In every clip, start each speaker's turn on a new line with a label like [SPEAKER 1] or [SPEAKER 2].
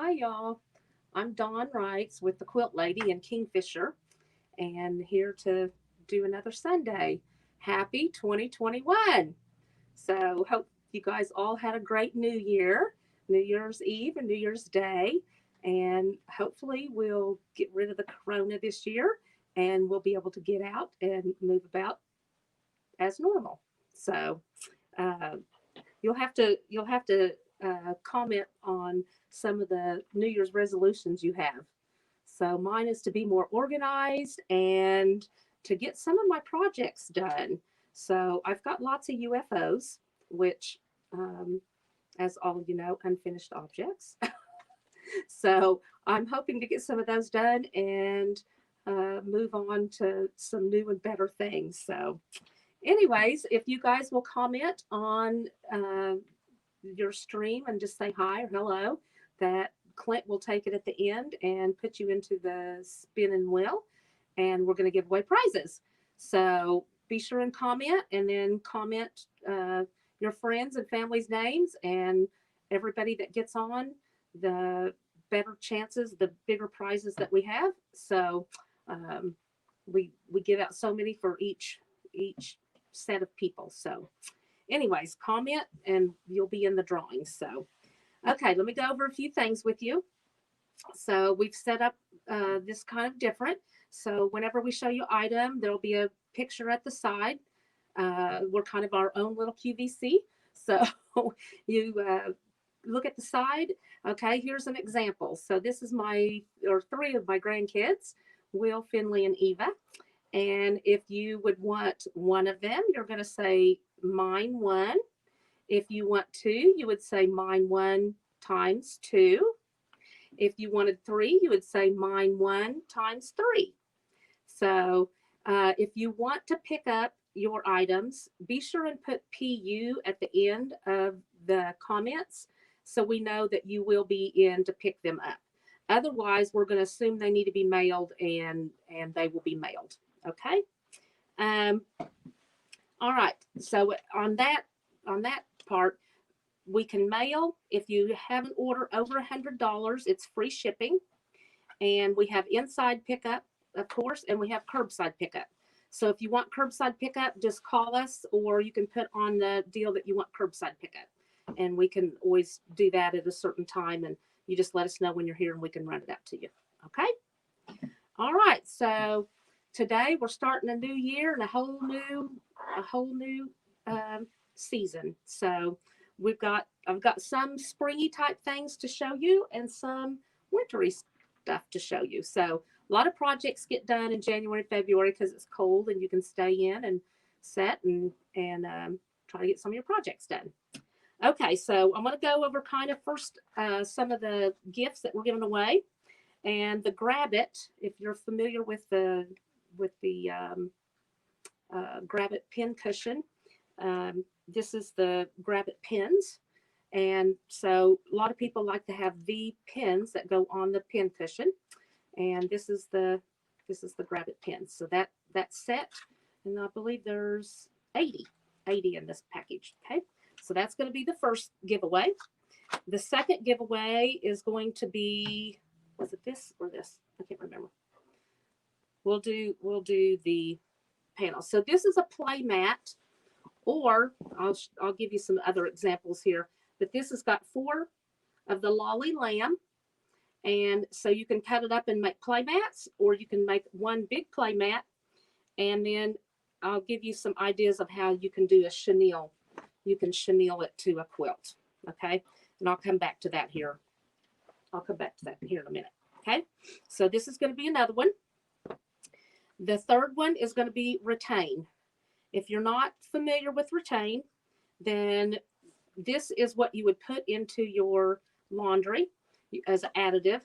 [SPEAKER 1] Hi, y'all. I'm Dawn Wrights with the Quilt Lady in Kingfisher, and here to do another Sunday. Happy 2021. So, hope you guys all had a great New Year, New Year's Eve, and New Year's Day. And hopefully, we'll get rid of the corona this year and we'll be able to get out and move about as normal. So, uh, you'll have to comment on some of the New Year's resolutions you have. So mine is to be more organized and to get some of my projects done. So I've got lots of UFOs, which, um, as all of you know, unfinished objects. So I'm hoping to get some of those done and move on to some new and better things. So, anyways, if you guys will comment on your stream and just say hi or hello, that Clint will take it at the end and put you into the spinning wheel, and we're going to give away prizes. So be sure and comment, and then comment your friends and family's names, and everybody that gets on, the better chances, the bigger prizes that we have. So um, we give out so many for each set of people. So anyways, comment and you'll be in the drawing. So, okay, let me go over a few things with you. So, we've set up this kind of different. So, whenever we show you item, there'll be a picture at the side. We're kind of our own little QVC. So, you look at the side. Okay, here's an example. So, this is three of my grandkids, Will, Finley, and Eva. And if you would want one of them, you're going to say mine one. If you want two, you would say mine one times two. If you wanted three, you would say mine one times three. So if you want to pick up your items, be sure and put PU at the end of the comments so we know that you will be in to pick them up. Otherwise, we're going to assume they need to be mailed, and they will be mailed. Okay. Um, all right. So on that part, we can mail. If you have an order over $100, it's free shipping, and we have inside pickup, of course, and we have curbside pickup. So if you want curbside pickup, just call us, or you can put on the deal that you want curbside pickup, and we can always do that at a certain time. And you just let us know when you're here, and we can run it out to you. Okay. All right. So today we're starting a new year and a whole new season. So I've got some springy type things to show you and some wintry stuff to show you. So a lot of projects get done in January, February because it's cold and you can stay in and set and try to get some of your projects done. Okay, so I'm going to go over kind of first some of the gifts that we're giving away, and the Grab It. If you're familiar with the Grab It pin cushion, this is the Grab It pins, and so a lot of people like to have the pins that go on the pin cushion, and this is the Grab It pins. So that set, and I believe there's 80 in this package. Okay, so that's going to be the first giveaway. The second giveaway is going to be, was it this or this? I can't remember. We'll do the panel. So this is a play mat, or I'll give you some other examples here. But this has got 4 of the Loli Lamb, and so you can cut it up and make play mats, or you can make one big play mat, and then I'll give you some ideas of how you can do a chenille. You can chenille it to a quilt. Okay, and I'll come back to that here. I'll come back to that here in a minute. Okay, so this is going to be another one. The third one is going to be retain. If you're not familiar with retain, then this is what you would put into your laundry as an additive,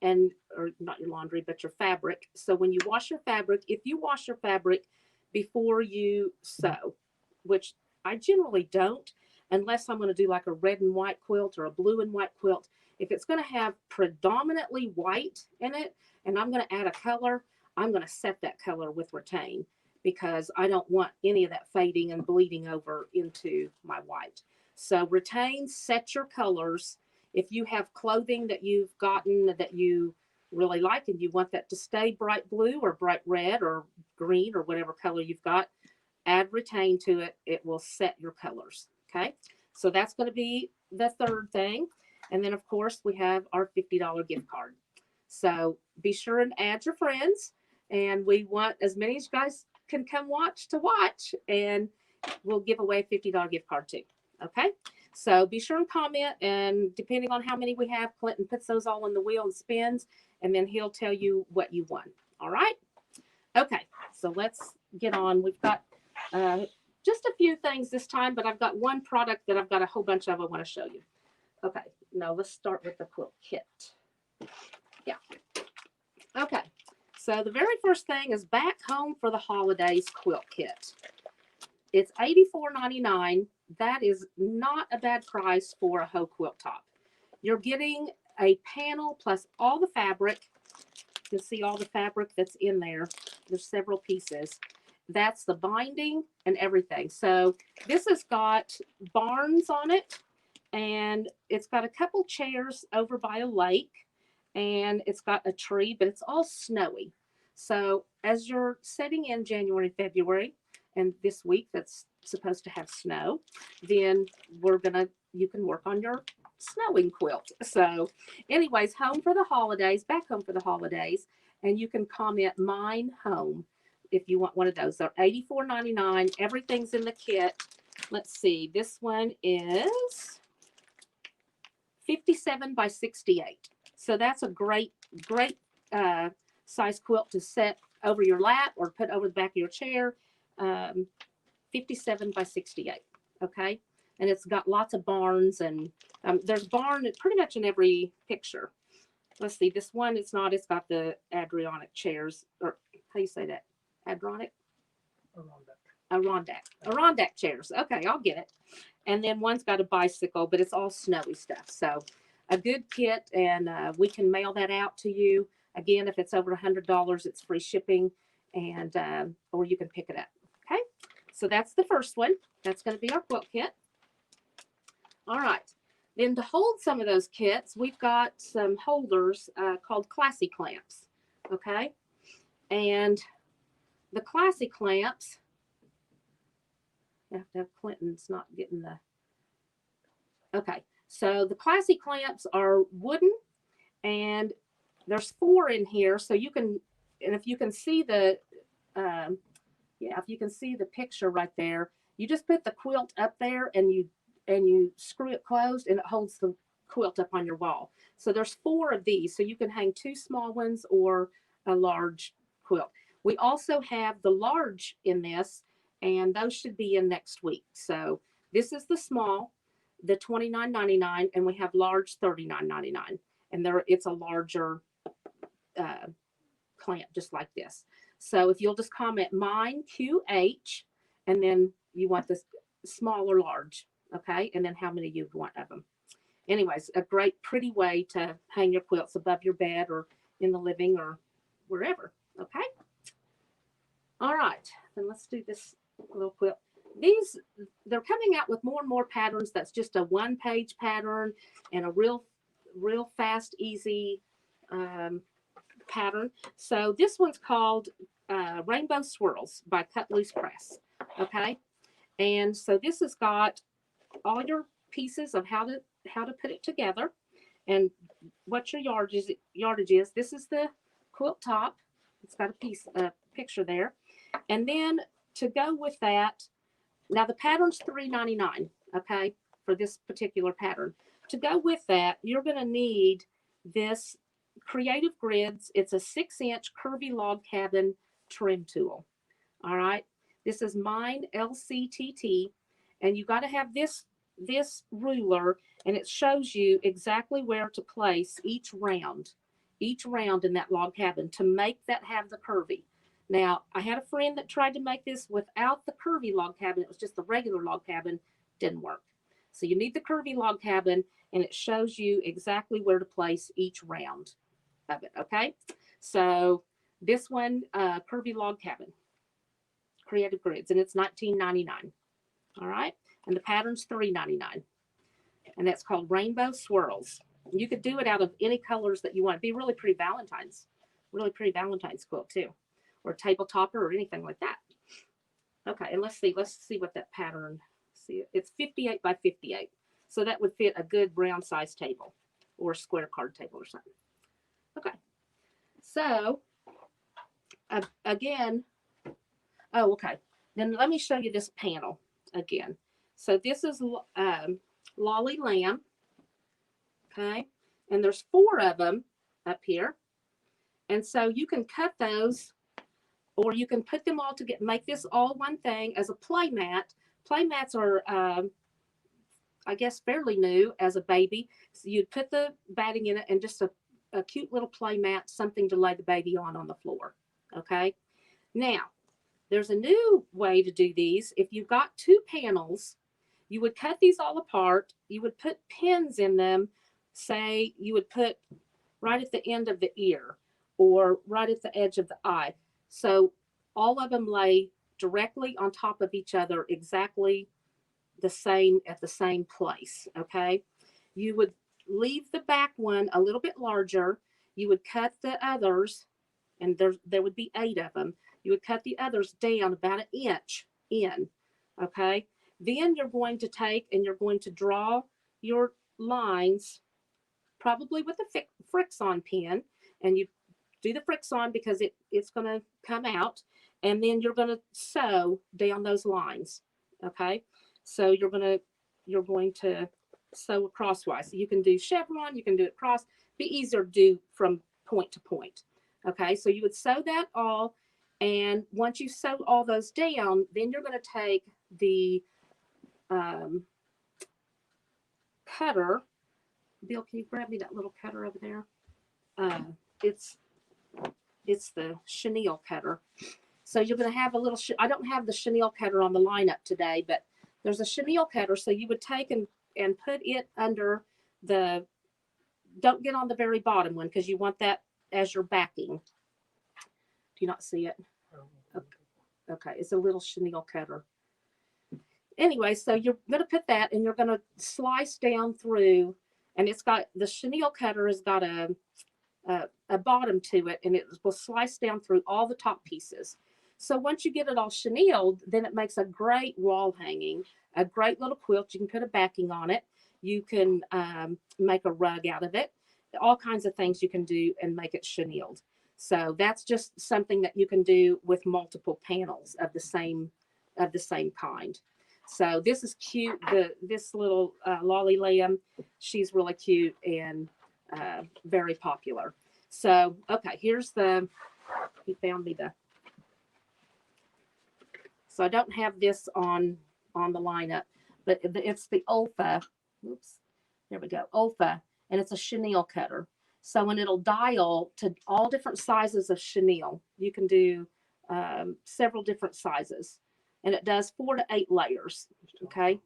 [SPEAKER 1] and or not your laundry, but your fabric. So when you wash your fabric, if you wash your fabric before you sew, which I generally don't, unless I'm going to do like a red and white quilt or a blue and white quilt. If it's going to have predominantly white in it and I'm going to add a color, I'm going to set that color with retain because I don't want any of that fading and bleeding over into my white. So retain, set your colors If you have clothing that you've gotten that you really like and you want that to stay bright blue or bright red or green or whatever color you've got, add retain to it. It will set your colors. Okay. So that's going to be the third thing. And then, of course, we have our $50 gift card. So be sure and add your friends. And we want as many as you guys can come watch. And we'll give away a $50 gift card too. Okay. So be sure and comment. And depending on how many we have, Clinton puts those all in the wheel and spins. And then he'll tell you what you won. All right. Okay. So let's get on. We've got just a few things this time, but I've got one product that I've got a whole bunch of I want to show you. Okay, now let's start with the quilt kit. Yeah. Okay, so the very first thing is Back Home for the Holidays quilt kit. It's $84.99. That is not a bad price for a hoe quilt top. You're getting a panel plus all the fabric. You'll see all the fabric that's in there. There's several pieces. That's the binding and everything. So this has got barns on it, and it's got a couple chairs over by a lake, and it's got a tree, but it's all snowy. So as you're setting in January, February, and this week that's supposed to have snow, then you can work on your snowing quilt. So anyways, home for the holidays, back home for the holidays, and you can comment mine home if you want one of those. They're $84.99. Everything's in the kit. Let's see. This one is 57 by 68. So that's a great size quilt to set over your lap or put over the back of your chair. 57 by 68. Okay. And it's got lots of barns, and there's barn pretty much in every picture. Let's see. This one, it's got the Adriatic chairs, or how do you say that? Adronic? Arondack chairs. Okay, I'll get it. And then one's got a bicycle, but it's all snowy stuff. So a good kit, and we can mail that out to you. Again, if it's over $100, it's free shipping, and or you can pick it up. Okay, so that's the first one. That's going to be our quilt kit. All right. Then to hold some of those kits, we've got some holders called Classy clamps. Okay, and the Classy clamps, I have to have Clinton's not getting the, okay. So the Classy clamps are wooden, and there's 4 in here. So you can, and if you can see the, if you can see the picture right there, you just put the quilt up there and you screw it closed, and it holds the quilt up on your wall. So there's 4 of these. So you can hang 2 small ones or a large quilt. We also have the large in this, and those should be in next week. So this is the small, the $29.99, and we have large $39.99. And it's a larger clamp, just like this. So if you'll just comment mine QH, and then you want this small or large, okay? And then how many you'd want of them. Anyways, a great, pretty way to hang your quilts above your bed or in the living or wherever, okay? All right, then let's do this little quilt. They're coming out with more and more patterns. That's just a 1-page pattern and a real fast, easy pattern. So this one's called Rainbow Swirls by Cut Loose Press. Okay, and so this has got all your pieces of how to put it together and what your yardage is. This is the quilt top. It's got a picture there. And then to go with that, now the pattern's $3.99, okay, for this particular pattern. To go with that, you're going to need this Creative Grids. It's a 6-inch Curvy Log Cabin trim tool. All right, this is mine LCTT, and you got to have this ruler, and it shows you exactly where to place each round in that log cabin to make that have the curvy. Now, I had a friend that tried to make this without the curvy log cabin. It was just the regular log cabin. Didn't work. So you need the curvy log cabin, and it shows you exactly where to place each round of it, okay? So this one, Curvy Log Cabin, Creative Grids, and it's $19.99, all right? And the pattern's $3.99. and that's called Rainbow Swirls. You could do it out of any colors that you want. It'd be really pretty Valentine's quilt too, or table topper or anything like that. Okay, and let's see what that pattern. See, it's 58 by 58, so that would fit a good round size table or a square card table or something. Okay, so again, oh, okay. Then let me show you this panel again. So this is Loli Lamb. Okay, and there's 4 of them up here, and so you can cut those, or you can put them all together, make this all one thing as a play mat. Play mats are, I guess, fairly new as a baby. So you'd put the batting in it and just a cute little play mat, something to lay the baby on the floor. Okay, now there's a new way to do these. If you've got 2 panels, you would cut these all apart. You would put pins in them. Say you would put right at the end of the ear or right at the edge of the eye. So all of them lay directly on top of each other, exactly the same at the same place. Okay. You would leave the back one a little bit larger. You would cut the others, and there would be 8 of them. You would cut the others down about 1 inch in. Okay. Then you're going to take and you're going to draw your lines, probably with a Friction pen, and you do the Friction because it's going to come out, and then you're going to sew down those lines. Okay, so you're going to sew crosswise. So you can do chevron, you can do it cross. Be easier to do from point to point. Okay, so you would sew that all, and once you sew all those down, then you're going to take the cutter. Bill, can you grab me that little cutter over there? It's the chenille cutter. So you're going to have a little, I don't have the chenille cutter on the lineup today, but there's a chenille cutter. So you would take and put it under the, don't get on the very bottom one because you want that as your backing. Do you not see it? Okay, it's a little chenille cutter. Anyway, so you're going to put that and you're going to slice down through, and it's got, the chenille cutter has got a bottom to it, and it will slice down through all the top pieces. So once you get it all chenilled, then it makes a great wall hanging, a great little quilt. You can put a backing on it. You can make a rug out of it. All kinds of things you can do and make it chenilled. So that's just something that you can do with multiple panels of the same kind. So this is cute. This little Loli Lamb, she's really cute and very popular. So, okay, here's he found me so I don't have this on the lineup, but it's the Olfa. Oops, there we go, Olfa, and it's a chenille cutter. So when it'll dial to all different sizes of chenille, you can do several different sizes. And it does 4 to 8 layers. Okay.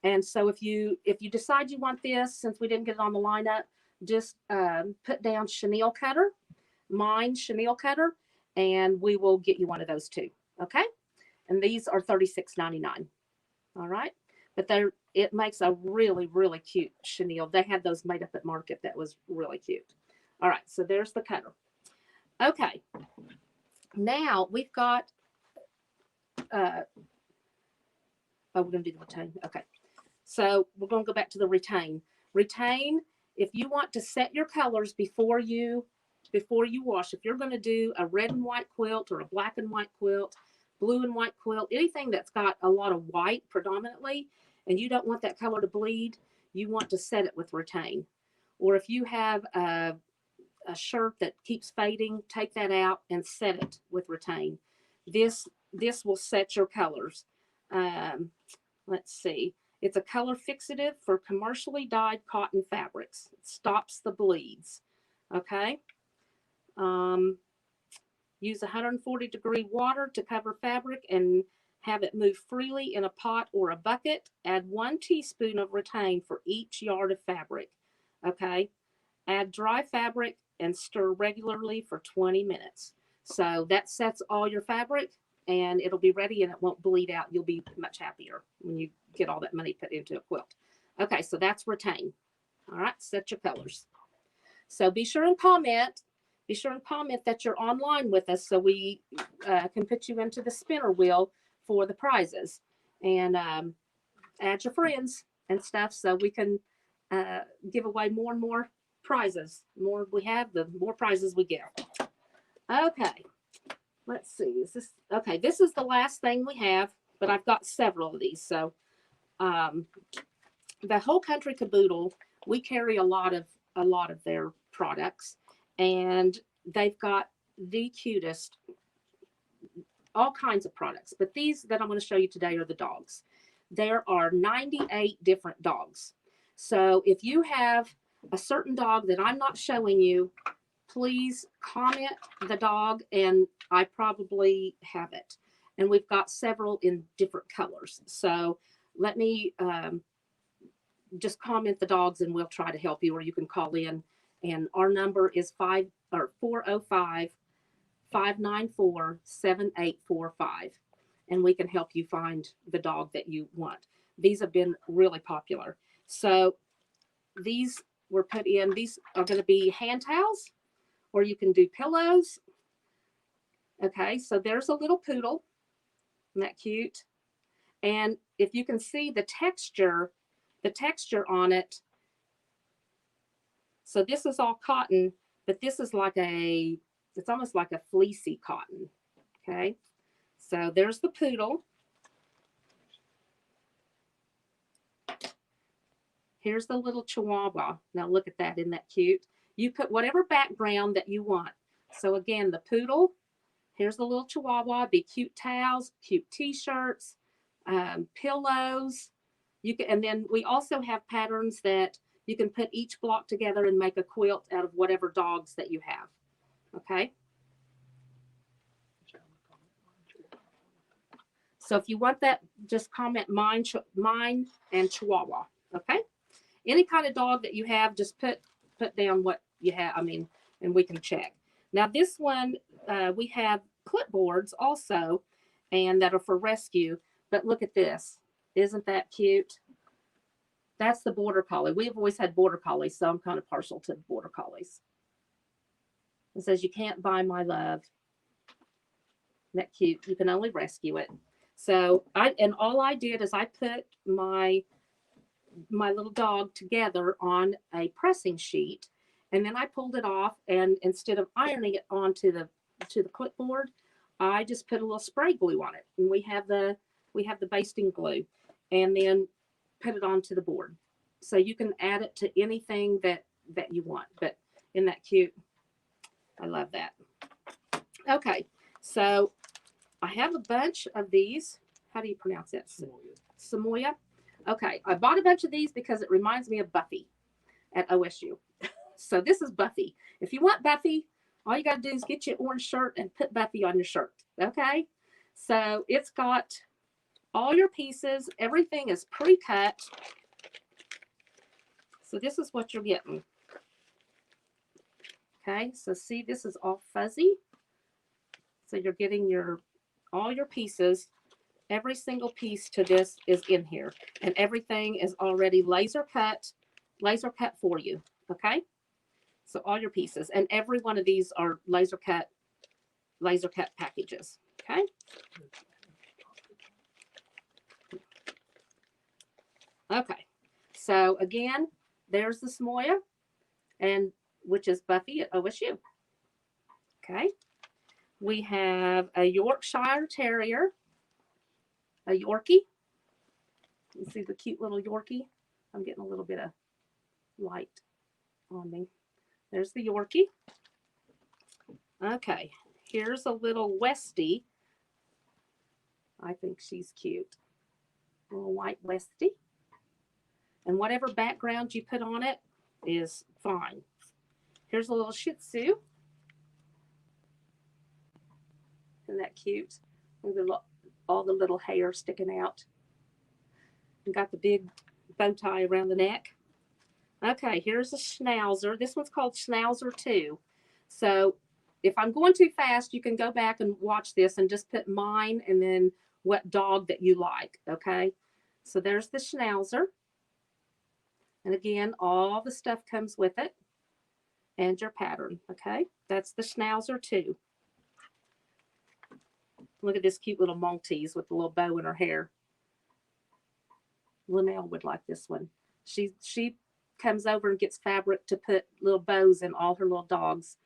[SPEAKER 1] And so if you decide you want this, since we didn't get it on the lineup, just put down chenille cutter, mine chenille cutter, and we will get you one of those too. Okay. And these are $36.99. All right. But it makes a really, really cute chenille. They had those made up at market. That was really cute. All right. So there's the cutter. Okay. Now we've got, we're going to do the retain. Okay. So we're going to go back to the retain. Retain, if you want to set your colors before you wash, if you're going to do a red and white quilt or a black and white quilt, blue and white quilt, anything that's got a lot of white predominantly, and you don't want that color to bleed, you want to set it with retain. Or if you have a shirt that keeps fading, take that out and set it with retain. This will set your colors. Let's see. It's a color fixative for commercially dyed cotton fabrics. It stops the bleeds. Okay. Use 140-degree water to cover fabric and have it move freely in a pot or a bucket. Add 1 teaspoon of retain for each yard of fabric. Okay. Add dry fabric and stir regularly for 20 minutes. So that sets all your fabric, and it'll be ready and it won't bleed out. You'll be much happier when you get all that money put into a quilt. Okay, so that's retain. All right, set your colors. So be sure and comment. Be sure and comment that you're online with us so we can put you into the spinner wheel for the prizes. And add your friends and stuff so we can give away more and more prizes. The more we have, the more prizes we get. Okay, let's see. Is this okay? This is the last thing we have, but I've got several of these. So the Whole Country Caboodle, we carry a lot of their products, and they've got the cutest, all kinds of products. But these that I'm going to show you today are the dogs. There are 98 different dogs. So if you have a certain dog that I'm not showing you, please comment the dog and I probably have it. And we've got several in different colors. So let me just comment the dogs and we'll try to help you, or you can call in. And our number is 405-594-7845. And we can help you find the dog that you want. These have been really popular. So these were put in, these are going to be hand towels, or you can do pillows. Okay, so there's a little poodle. Isn't that cute? And if you can see the texture on it, so this is all cotton, but this is like it's almost like a fleecy cotton. Okay, so there's the poodle. Here's the little chihuahua. Now look at that, isn't that cute? You put whatever background that you want. So again, the poodle, here's the little chihuahua, be cute towels, cute t-shirts, pillows. You can, and then we also have patterns that you can put each block together and make a quilt out of whatever dogs that you have. Okay. So if you want that, just comment mine and chihuahua. Okay. Any kind of dog that you have, just put down what you have. I mean, and we can check. Now this one, we have clipboards also, and that are for rescue. But look at this. Isn't that cute? That's the border collie. We've always had border collies, so I'm kind of partial to the border collies. It says, "You can't buy my love." Isn't that cute? You can only rescue it. So all I did is I put my little dog together on a pressing sheet, and then I pulled it off, and instead of ironing it onto the clipboard, I just put a little spray glue on it, and we have the basting glue, and then put it onto the board. So you can add it to anything that you want. But isn't that cute? I love that. Okay, so I have a bunch of these. How do you pronounce it? Samoya. Okay, I bought a bunch of these because it reminds me of Buffy at OSU. So this is Buffy. If you want Buffy, all you got to do is get your orange shirt and put Buffy on your shirt. Okay, so it's got all your pieces. Everything is pre-cut. So this is what you're getting. Okay, so see, this is all fuzzy. So you're getting all your pieces. Every single piece to this is in here, and everything is already laser cut for you. Okay, so all your pieces, and every one of these are laser cut packages. Okay. Okay, so again, there's the Samoya, and which is Buffy at OSU. Okay, we have a Yorkshire Terrier, a Yorkie. You see the cute little Yorkie? I'm getting a little bit of light on me. There's the Yorkie. Okay, here's a little Westie. I think she's cute. A little white Westie. And whatever background you put on it is fine. Here's a little Shih Tzu. Isn't that cute? All the little hair sticking out. And got the big bow tie around the neck. Okay, here's a Schnauzer. This one's called Schnauzer 2. So if I'm going too fast, you can go back and watch this and just put mine and then what dog that you like. Okay, so there's the Schnauzer. And again, all the stuff comes with it and your pattern, okay? That's the Schnauzer too. Look at this cute little Maltese with a little bow in her hair. Linnell would like this one. She comes over and gets fabric to put little bows in all her little dogs.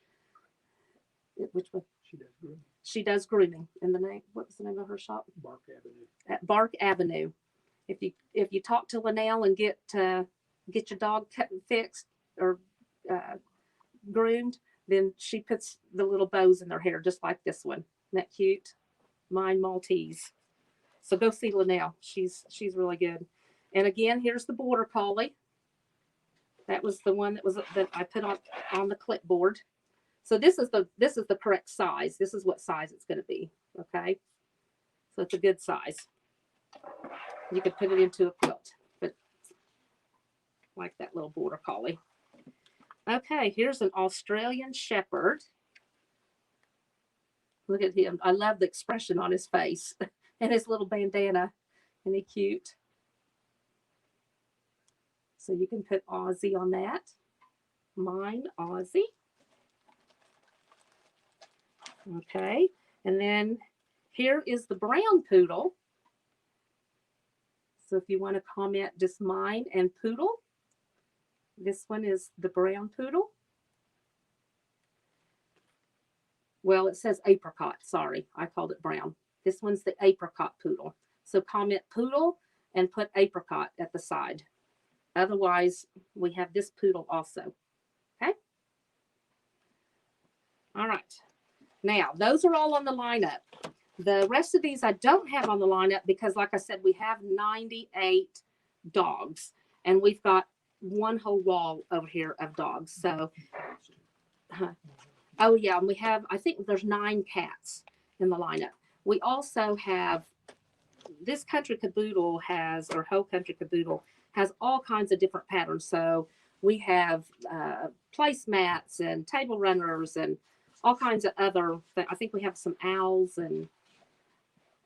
[SPEAKER 1] Which one?
[SPEAKER 2] She does grooming.
[SPEAKER 1] She does grooming. In the name, what's the name of her shop?
[SPEAKER 2] Bark Avenue.
[SPEAKER 1] At Bark Avenue. If you talk to Linnell and get your dog cut and fixed or groomed, then she puts the little bows in their hair just like this one. Isn't that cute? Mine Maltese. So go see Linnell. She's really good. And again, here's the border collie. That was the one that I put on the clipboard. So this is the correct size. This is what size it's going to be. Okay. So it's a good size. You could put it into a quilt, but like that little border collie. Okay, here's an Australian Shepherd. Look at him. I love the expression on his face and his little bandana. Isn't he cute? So you can put Aussie on that. Mine, Aussie. Okay, and then here is the brown poodle. So if you want to comment just mine and poodle, this one is the brown poodle. Well, it says apricot. Sorry, I called it brown. This one's the apricot poodle. So comment poodle and put apricot at the side. Otherwise, we have this poodle also. Okay. All right. Now, those are all on the lineup. The rest of these I don't have on the lineup because, like I said, we have 98 dogs. And we've got one whole wall over here of dogs. So, oh yeah, and we have, I think there's 9 cats in the lineup. We also have, this country caboodle has, or whole country caboodle has all kinds of different patterns. So we have placemats and table runners and all kinds of other, I think we have some owls and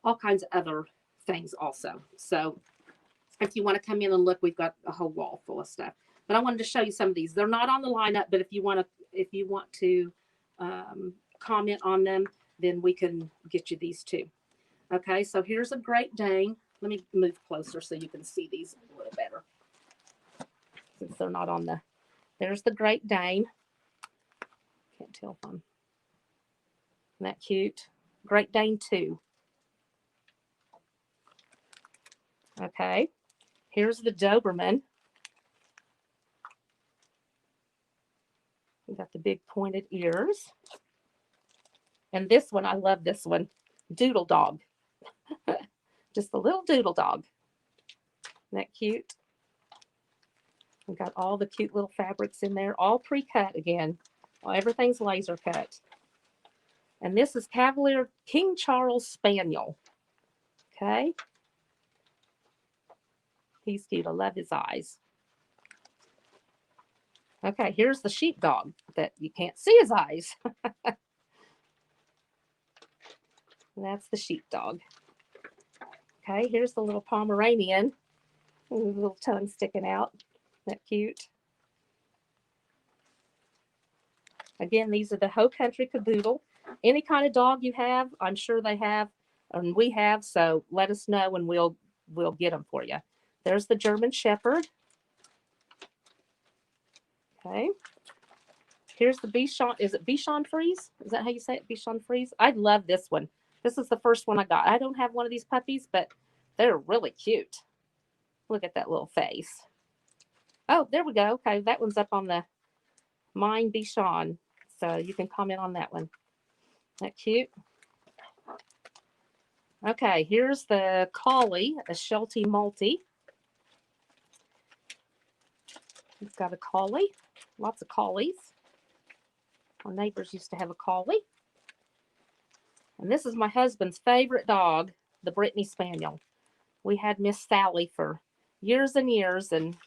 [SPEAKER 1] all kinds of other things also. So if you want to come in and look, we've got a whole wall full of stuff. But I wanted to show you some of these. They're not on the lineup, but if you want to comment on them, then we can get you these too. Okay, so here's a Great Dane. Let me move closer so you can see these a little better. Since they're not on the, there's the Great Dane. Can't tell if I'm, isn't that cute? Great Dane 2. Okay, here's the Doberman. We got the big pointed ears. And this one, I love this one. Doodle dog. Just a little doodle dog. Isn't that cute? We got all the cute little fabrics in there, all pre-cut again. Well, everything's laser cut. And this is Cavalier King Charles Spaniel. Okay. He's cute. I love his eyes. Okay, here's the sheepdog that you can't see his eyes. That's the sheepdog. Okay, here's the little Pomeranian. Little tongue sticking out. Isn't that cute? Again, these are the whole country caboodle. Any kind of dog you have, I'm sure they have, and we have, so let us know and we'll get them for you. There's the German Shepherd. Okay. Here's the Bichon. Is it Bichon Frise? Is that how you say it? Bichon Frise? I love this one. This is the first one I got. I don't have one of these puppies, but they're really cute. Look at that little face. Oh, there we go. Okay, that one's up on the Mine Bichon. So you can comment on that one. Isn't that cute? Okay, here's the Collie, a Sheltie Multi. He's got a collie. Lots of collies. Our neighbors used to have a collie. And this is my husband's favorite dog, the Brittany Spaniel. We had Miss Sally for years and years, and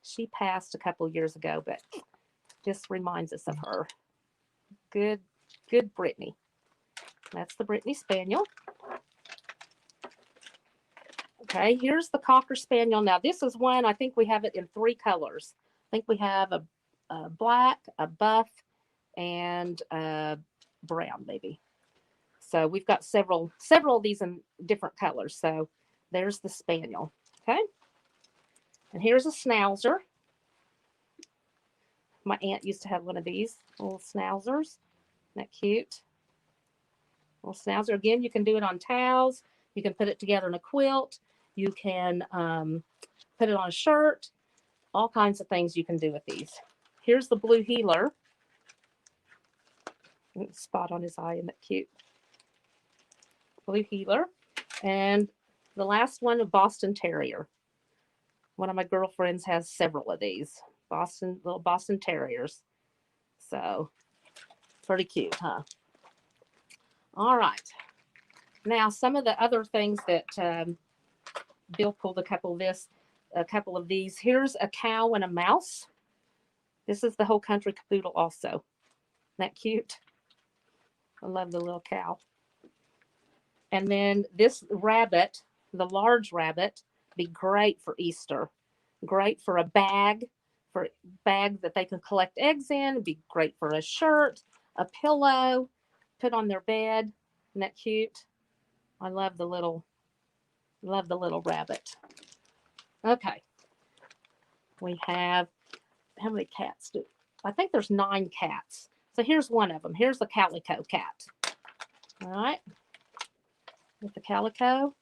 [SPEAKER 1] she passed a couple years ago, but this reminds us of her. Good Brittany. That's the Brittany Spaniel. Okay, here's the Cocker Spaniel. Now, this is one, I think we have it in 3 colors. I think we have a black, a buff, and a brown, maybe. So we've got several of these in different colors. So there's the Spaniel. Okay, and here's a Schnauzer. My aunt used to have one of these little Schnauzers. Isn't that cute? Little Schnauzer. Again, you can do it on towels. You can put it together in a quilt. You can put it on a shirt. All kinds of things you can do with these. Here's the blue heeler. Spot on his eye, isn't that cute? Blue heeler. And the last one, a Boston Terrier. One of my girlfriends has several of these. Little Boston Terriers. So, pretty cute, huh? All right. Now, some of the other things that Bill pulled a couple of these. Here's a cow and a mouse. This is the Whole Country Caboodle also. Isn't that cute? I love the little cow. And then this rabbit, the large rabbit, be great for Easter. Great for a bag that they can collect eggs in. It'd be great for a shirt, a pillow, put on their bed. Isn't that cute? I love the little rabbit. Okay. We have, how many cats do? I think there's 9 cats. So here's one of them. Here's the calico cat. All right. With the calico.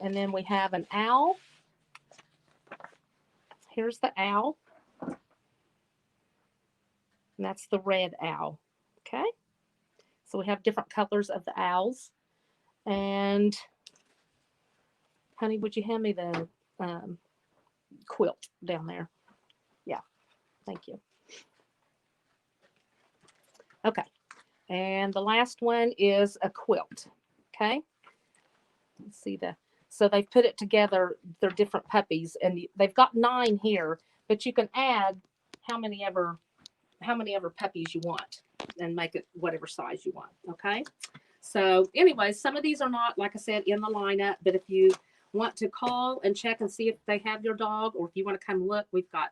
[SPEAKER 1] And then we have an owl. Here's the owl. And that's the red owl. Okay. So we have different colors of the owls. And honey, would you hand me the quilt down there? Yeah. Thank you. Okay. And the last one is a quilt. Okay. Let's see so they've put it together. They're different puppies, and they've got 9 here, but you can add how many ever puppies you want and make it whatever size you want. Okay. So anyways, some of these are not, like I said, in the lineup, but if you want to call and check and see if they have your dog, or if you want to come look, we've got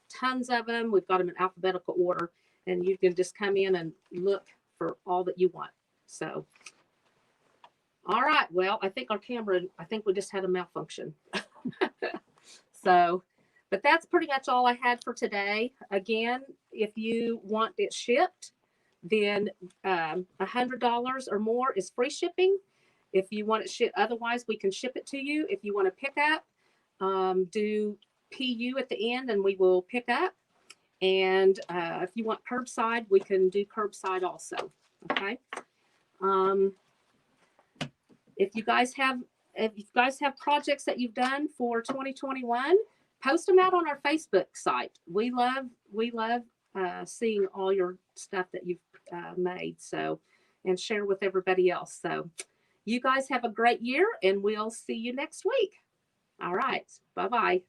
[SPEAKER 1] tons of them. We've got them in alphabetical order, and you can just come in and look for all that you want. So, all right. Well, I think we just had a malfunction. So, but that's pretty much all I had for today. Again, if you want it shipped, then $100 or more is free shipping. If you want it shipped, otherwise we can ship it to you. If you want to pick up, do PU at the end and we will pick up. And if you want curbside, we can do curbside also. Okay. If you guys have projects that you've done for 2021, post them out on our Facebook site. We love seeing all your stuff that you've made. So, and share with everybody else. So, you guys have a great year, and we'll see you next week. All right. Bye-bye.